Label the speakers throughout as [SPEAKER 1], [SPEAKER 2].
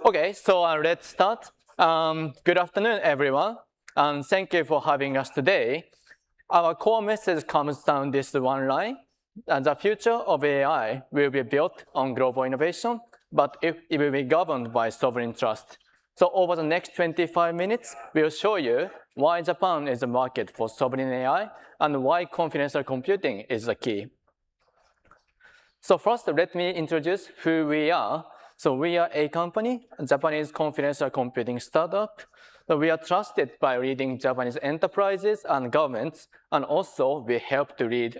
[SPEAKER 1] Okay, so let's start. Good afternoon, everyone, and thank you for having us today. Our core message comes down this one line. The future of AI will be built on global innovation, but it will be governed by sovereign trust. So over the next 25 minutes, we'll show you why Japan is the market for sovereign AI and why confidential computing is the key. So first, let me introduce who we are. So we are Acompany, a Japanese confidential computing startup. We are trusted by leading Japanese enterprises and governments, and also we help to lead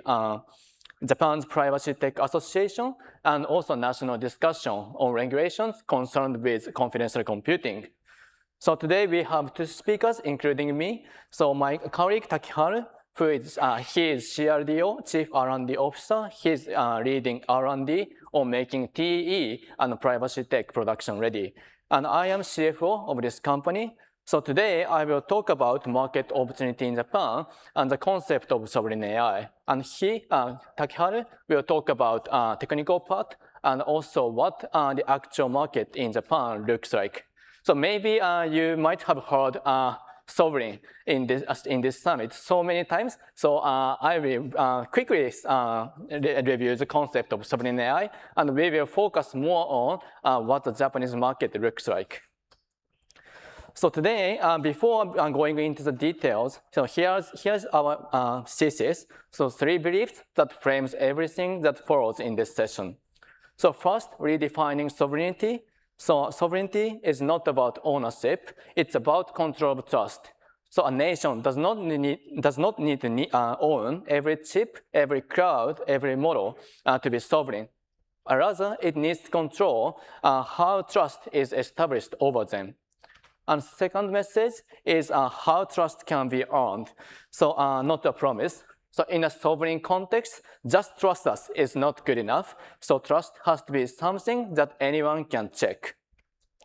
[SPEAKER 1] Japan's Privacy Tech Association and also national discussion on regulations concerned with confidential computing. So today we have two speakers, including me. So my colleague Takeharu, he is CRDO, Chief R&D Officer. He's leading R&D on making TE and privacy tech production ready. And I am CFO of this company. So today I will talk about market opportunity in Japan and the concept of sovereign AI. And Takeharu, will talk about technical part and also what the actual market in Japan looks like. So maybe you might have heard sovereign in this summit so many times. So I will quickly review the concept of sovereign AI, and we will focus more on what the Japanese market looks like. So today, before going into the details, so here's our thesis. So 3 beliefs that frames everything that follows in this session. So first, redefining sovereignty. So sovereignty is not about ownership, it's about control of trust. So a nation does not need to own every chip, every cloud, every model to be sovereign. Rather, it needs to control how trust is established over them. And second message is how trust can be earned. So not a promise. So in a sovereign context, just trust us is not good enough. So trust has to be something that anyone can check.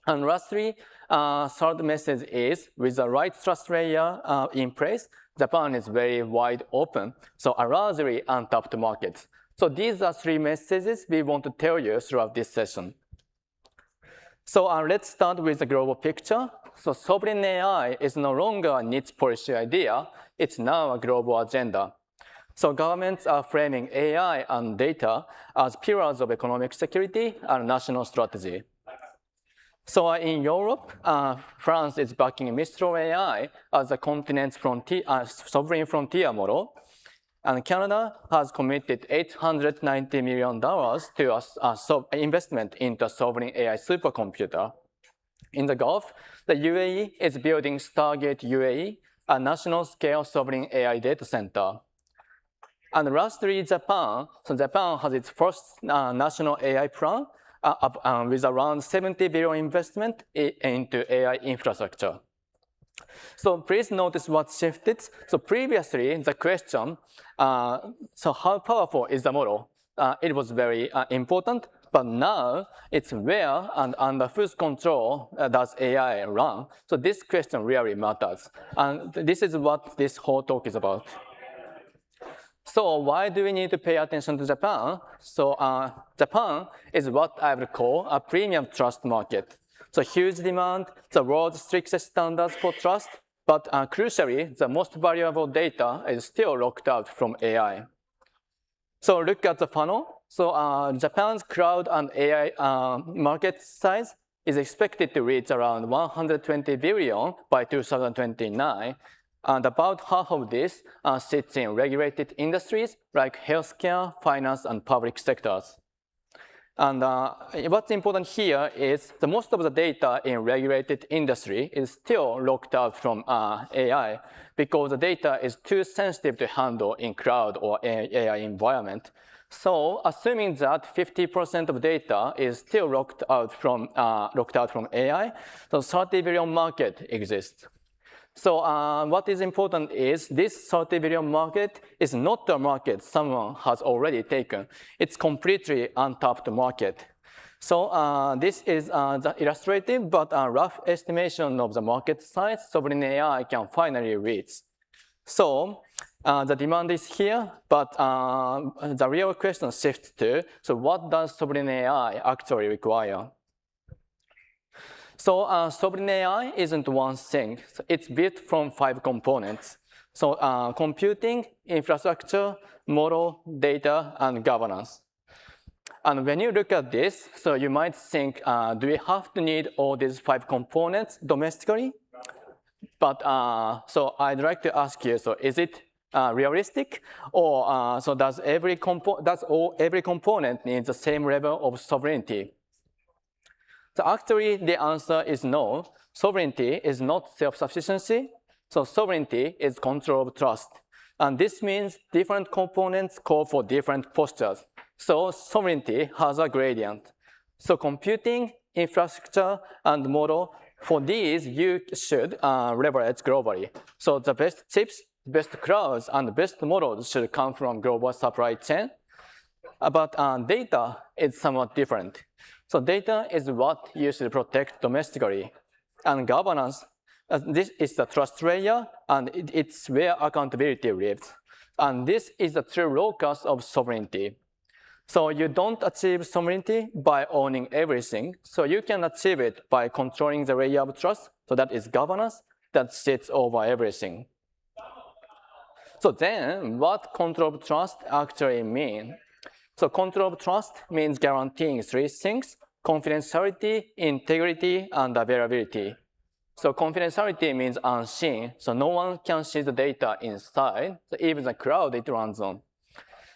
[SPEAKER 1] And lastly, third message is with the right trust layer in place, Japan is very wide open, so a largely untapped market. So these are 3 messages we want to tell you throughout this session. So let's start with the global picture. So sovereign AI is no longer a niche policy idea, it's now a global agenda. So governments are framing AI and data as pillars of economic security and national strategy. So in Europe, France is backing Mistral AI as the continent's sovereign frontier model. And Canada has committed $890 million to investment into a sovereign AI supercomputer. In the Gulf, the UAE is building Stargate UAE, a national-scale sovereign AI data center. And lastly, Japan. So Japan has its first national AI plan with around 70 billion investment into AI infrastructure. So please notice what shifted. So previously, the question, so how powerful is the model? It was very important, but now it's where and under whose control does AI run? So this question really matters. And this is what this whole talk is about. So why do we need to pay attention to Japan? So Japan is what I would call a premium trust market. So huge demand, the world's strictest standards for trust, but crucially, the most valuable data is still locked out from AI. So look at the funnel. So Japan's cloud and AI market size is expected to reach around 120 billion by 2029. And about half of this sits in regulated industries like healthcare, finance, and public sectors. And what's important here is the most of the data in regulated industry is still locked out from AI because the data is too sensitive to handle in cloud or AI environment. So assuming that 50% of data is still locked out from AI, the 30 billion market exists. So what is important is this 30 billion market is not a market someone has already taken. It's completely untapped market. So this is the illustrative but rough estimation of the market size sovereign AI can finally reach. So the demand is here, but the real question shifts to, so what does sovereign AI actually require? So sovereign AI isn't one thing. So it's built from 5 components. So computing, infrastructure, model, data, and governance. And when you look at this, so you might think, do we have to need all these 5 components domestically? But so I'd like to ask you, so is it realistic? Or so does every component need the same level of sovereignty? So actually, the answer is no. Sovereignty is not self-sufficiency. So sovereignty is control of trust. And this means different components call for different postures. So sovereignty has a gradient. So computing, infrastructure, and model, for these, you should leverage globally. So the best chips, best clouds, and best models should come from global supply chain. But data is somewhat different. So data is what you should protect domestically. And governance, this is the trust layer, and it's where accountability lives. And this is the true locus of sovereignty. So you don't achieve sovereignty by owning everything. So you can achieve it by controlling the layer of trust. So that is governance that sits over everything. So then, what control of trust actually mean? So control of trust means guaranteeing 3 things: confidentiality, integrity, and availability. So confidentiality means unseen, so no one can see the data inside, so even the cloud it runs on.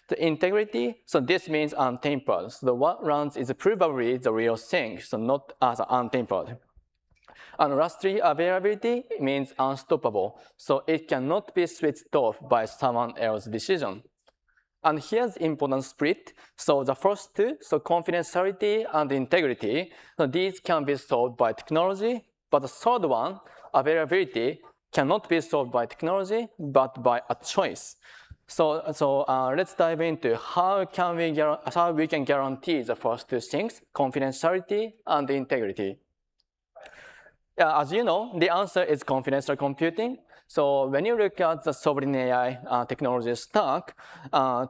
[SPEAKER 1] The integrity, so this means untampered. So what runs is probably the real thing, so not as untampered. And lastly, availability means unstoppable, so it cannot be switched off by someone else's decision. And here's the important split. So the first 2, so confidentiality and integrity, so these can be solved by technology, but the third one, availability, cannot be solved by technology, but by a choice. So let's dive into how we can guarantee the first 2 things, confidentiality and integrity. As you know, the answer is confidential computing. So when you look at the sovereign AI technology stack,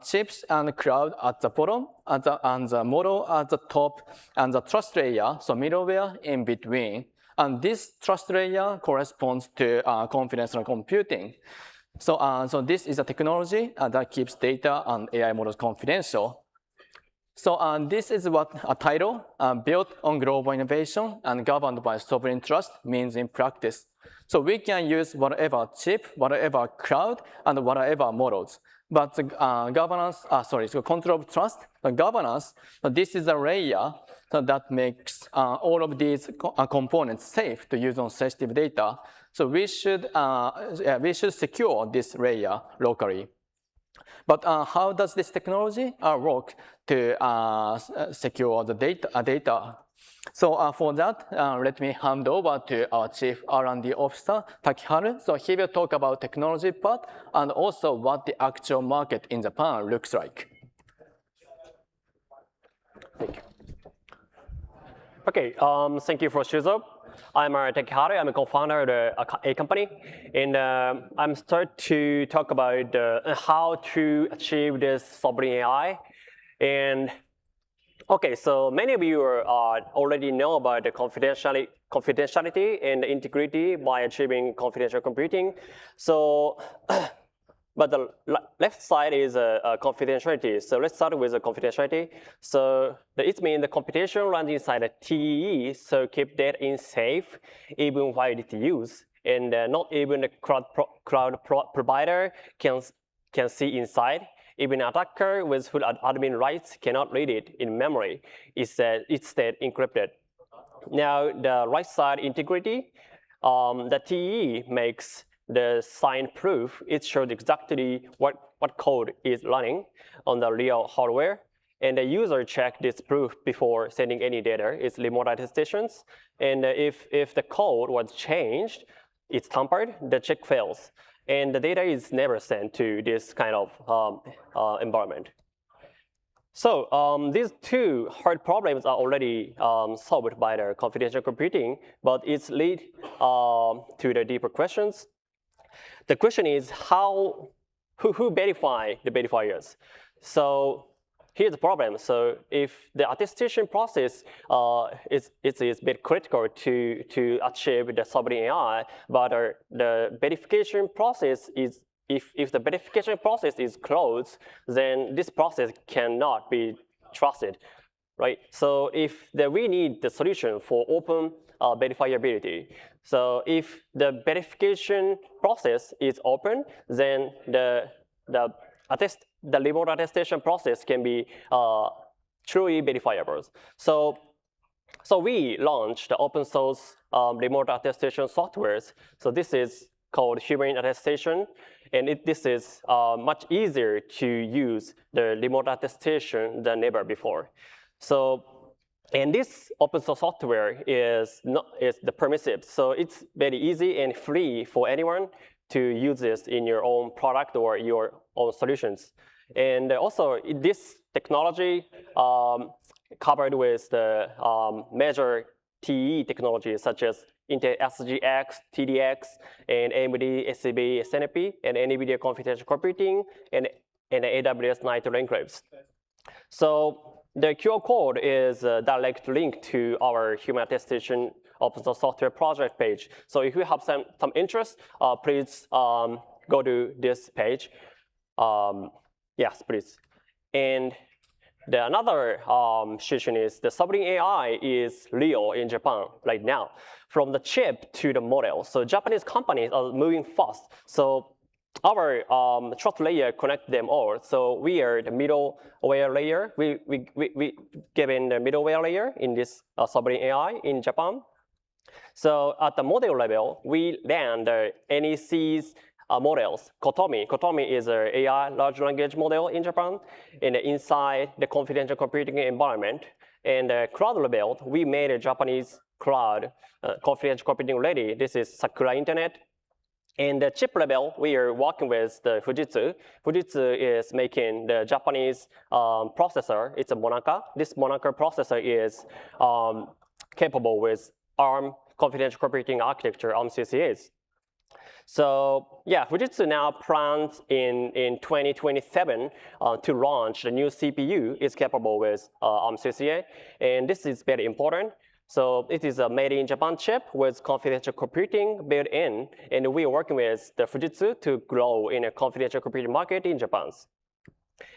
[SPEAKER 1] chips and cloud at the bottom, and the model at the top, and the trust layer, so middleware in between. And this trust layer corresponds to confidential computing. So this is a technology that keeps data and AI models confidential. So this is what a title built on global innovation and governed by sovereign trust means in practice. So we can use whatever chip, whatever cloud, and whatever models. But the so control of trust, the governance, so this is a layer that makes all of these components safe to use on sensitive data. So we should secure this layer locally. But how does this technology work to secure the data? So for that, let me hand over to our Chief R&D Officer, Takeharu. So he will talk about technology part and also what the actual market in Japan looks like.
[SPEAKER 2] Thank you. Okay, thank you for Shuzo. I'm Takeharu. I'm a co-founder of the Acompany, and I'm start to talk about how to achieve this sovereign AI. And okay, so many of you already know about the confidentiality and the integrity by achieving confidential computing. So, but the left side is confidentiality. So let's start with the confidentiality. So it means the computation runs inside a TEE, so keep data in safe, even while it's used. And not even the cloud provider can see inside. Even an attacker with full admin rights cannot read it in memory. It's instead encrypted. Now the right side integrity, the TEE makes the signed proof. It shows exactly what code is running on the real hardware. And the user check this proof before sending any data. It's remote attestations. And if the code was changed, it's tampered, the check fails. And the data is never sent to this kind of environment. So these 2 hard problems are already solved by the confidential computing, but it's lead to the deeper questions. The question is who verify the verifiers? So here's the problem. So if the attestation process is a bit critical to achieve the sovereign AI, but the verification process is, if the verification process is closed, then this process cannot be trusted, right? So if we need the solution for open verifiability. So if the verification process is open, then the remote attestation process can be truly verifiable. So we launched the open source remote attestation softwares. So this is called human attestation, and this is much easier to use the remote attestation than ever before. So, and this open source software is the permissive. So it's very easy and free for anyone to use this in your own product or your own solutions. And also, this technology covered with the major TE technologies such as Intel SGX, TDX, and AMD SCB SNP, and NVIDIA confidential computing, and AWS Nitro enclaves. So the QR code is a direct link to our human attestation open source software project page. So if you have some interest, please go to this page. Yes, please. And another situation is the sovereign AI is real in Japan right now, from the chip to the model. So Japanese companies are moving fast. So our trust layer connect them all. So we are the middleware layer. We given the middleware layer in this sovereign AI in Japan. So at the model level, we land the NEC's models. Kotomi is an AI large language model in Japan, and inside the confidential computing environment. And the cloud level, we made a Japanese cloud confidential computing ready. This is Sakura Internet. And the chip level, we are working with the Fujitsu. Fujitsu is making the Japanese processor. It's a Monaka. This Monaka processor is capable with ARM confidential computing architecture, ARM CCAs. So yeah, Fujitsu now plans in 2027 to launch the new CPU is capable with ARM CCA, and this is very important. So it is a made in Japan chip with confidential computing built in, and we are working with the Fujitsu to grow in a confidential computing market in Japan.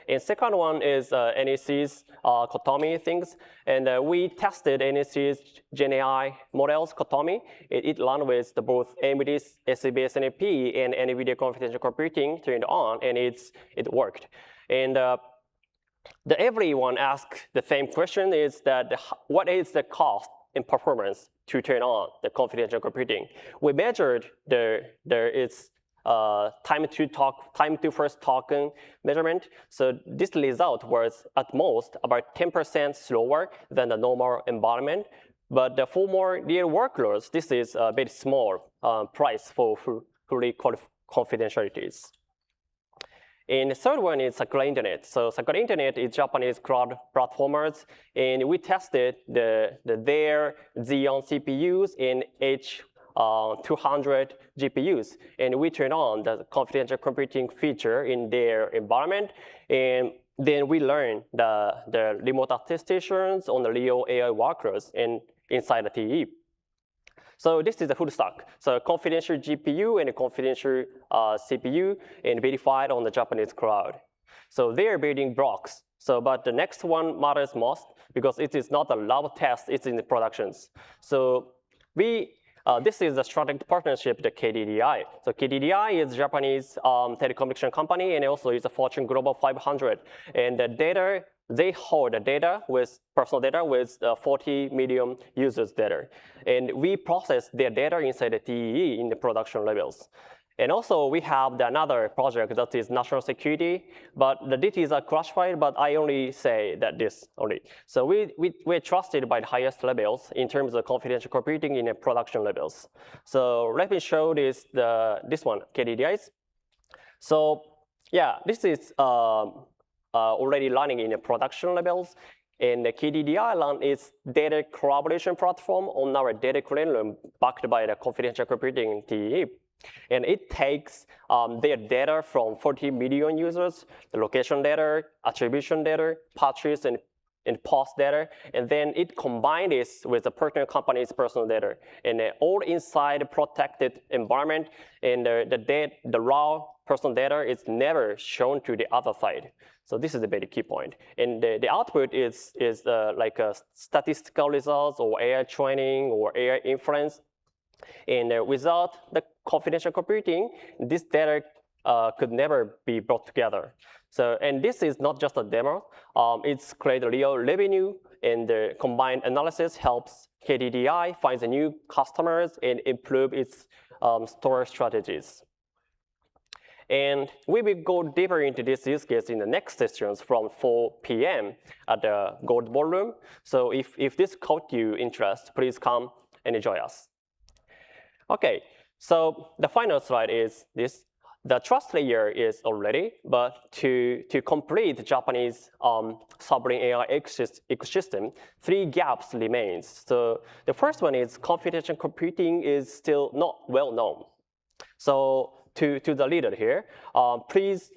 [SPEAKER 2] And second one is NEC's Kotomi things. And we tested NEC's Gen AI models, Kotomi. It ran with both AMD's SCB SNP and NVIDIA confidential computing turned on, and it worked. And everyone asks the same question is that what is the cost in performance to turn on the confidential computing? We measured its time to first token measurement. So this result was at most about 10% slower than the normal environment. But for more real workloads, this is a very small price for fully confidentialities. And the third one is Sakura Internet. So Sakura Internet is Japanese cloud platformers, and we tested their Xeon CPUs in H200 GPUs, and we turned on the confidential computing feature in their environment, and then we learned the remote attestations on the real AI workers inside the TE. So this is the full stack. So confidential GPU and a confidential CPU, and verified on the Japanese cloud. So they are building blocks. So, but the next one matters most because it is not a lab test; it's in the productions. So this is a strategic partnership with the KDDI. So KDDI is a Japanese telecommunication company, and also is a Fortune Global 500. And the data, they hold the data with personal data with 40 million users data. And we process their data inside the TEE in the production levels. And also we have another project that is national security, but the details are classified, but I only say that this only. So we're trusted by the highest levels in terms of confidential computing in the production levels. So let me show this one, KDDI's. So yeah, this is already running in the production levels. And the KDDI run is data collaboration platform on our data clean room backed by the confidential computing TE. And it takes their data from 40 million users, the location data, attribution data, purchase and post data, and then it combines this with the partner company's personal data, and all inside a protected environment, and the raw personal data is never shown to the other side. So this is a very key point. And the output is like a statistical results or AI training or AI inference. And without the confidential computing, this data could never be brought together. So, and this is not just a demo. It's create real revenue, and the combined analysis helps KDDI find the new customers and improve its store strategies. And we will go deeper into this use case in the next sessions from 4 p.m. at the Gold Ballroom. So if this caught your interest, please come and join us. Okay, so the final slide is this. The trust layer is already, but to complete the Japanese sovereign AI ecosystem, 3 gaps remains. So the first one is confidential computing is still not well known. So to the leader here, please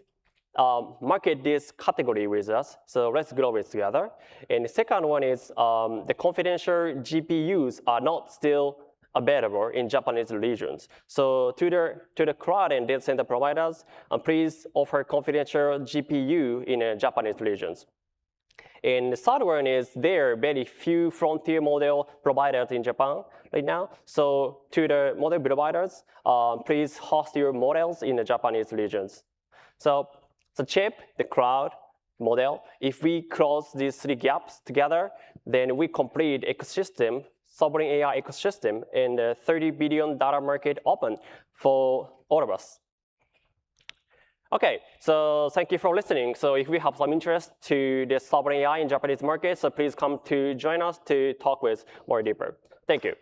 [SPEAKER 2] market this category with us. So let's grow it together. And the second one is the confidential GPUs are not still available in Japanese regions. So to the cloud and data center providers, please offer confidential GPU in Japanese regions. And the third one is there are very few frontier model providers in Japan right now. So to the model providers, please host your models in the Japanese regions. So the chip, the cloud, model, if we close these 3 gaps together, then we complete ecosystem, sovereign AI ecosystem, and the $30 billion market open for all of us. Okay, so thank you for listening. So if we have some interest to the sovereign AI in Japanese market, so please come to join us to talk with more deeper. Thank you.